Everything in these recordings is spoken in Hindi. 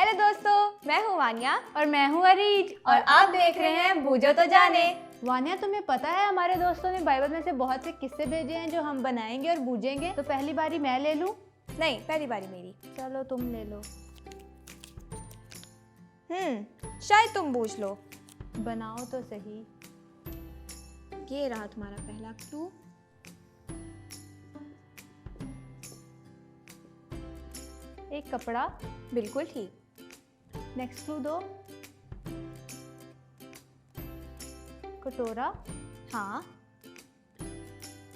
हेलो दोस्तों, मैं हूँ वानिया और मैं हूँ अरीज और आप देख रहे हैं बूझो तो जाने। वानिया, तुम्हें पता है हमारे दोस्तों ने बाइबल में से बहुत से किस्से भेजे हैं जो हम बनाएंगे और बूझेंगे। तो पहली बारी मैं ले लूँ? नहीं, पहली बारी मेरी। चलो तुम ले लो। शायद तुम बूझ लो। बनाओ तो सही। ये रहा तुम्हारा पहला क्लू। एक कपड़ा। बिल्कुल ठीक। नेक्स्ट क्लू दो। कटोरा। हाँ,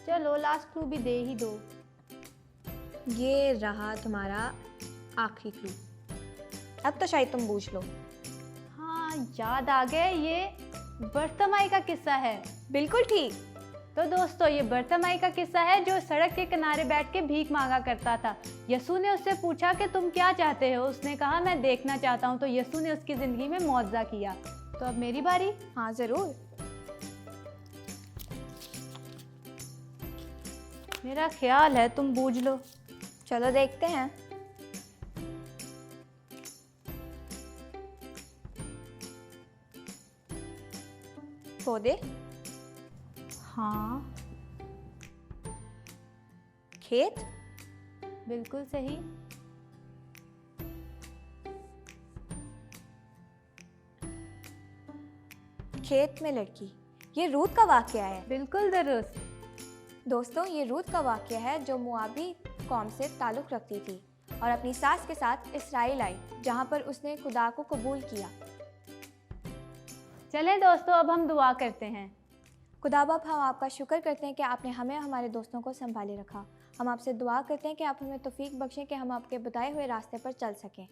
चलो लास्ट क्लू भी दे ही दो। ये रहा तुम्हारा आखिरी क्लू। अब तो शायद तुम बूझ लो। हाँ, याद आ गए, ये बर्थमाई का किस्सा है। बिल्कुल ठीक। तो दोस्तों, ये बर्थमाई का किस्सा है जो सड़क के किनारे बैठ के भीख मांगा करता था। यसू ने उससे पूछा कि तुम क्या चाहते हो। उसने कहा मैं देखना चाहता हूँ। तो यसू ने उसकी जिंदगी में मुआवजा किया। तो अब मेरी बारी। हाँ जरूर। मेरा ख्याल है तुम बूझ लो। चलो देखते हैं। पौधे। हाँ, खेत। बिल्कुल सही। खेत में लड़की। ये रूत का वाकया है। बिल्कुल दुरुस्त। दोस्तों, ये रूत का वाकया है जो मुआबी कौम से ताल्लुक़ रखती थी और अपनी सास के साथ इसराइल आई, जहाँ पर उसने खुदा को कबूल किया। चलें दोस्तों, अब हम दुआ करते हैं। खुदा बाप, हम आपका शुक्र करते हैं कि आपने हमें हमारे दोस्तों को संभाले रखा। हम आपसे दुआ करते हैं कि आप हमें तौफीक बख्शें कि हम आपके बताए हुए रास्ते पर चल सकें।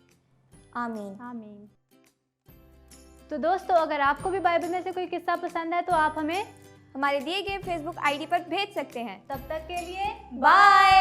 आमीन। आमीन। तो दोस्तों, अगर आपको भी बाइबल में से कोई किस्सा पसंद है तो आप हमें हमारे दिए गए फेसबुक आईडी पर भेज सकते हैं। तब तक के लिए बाय।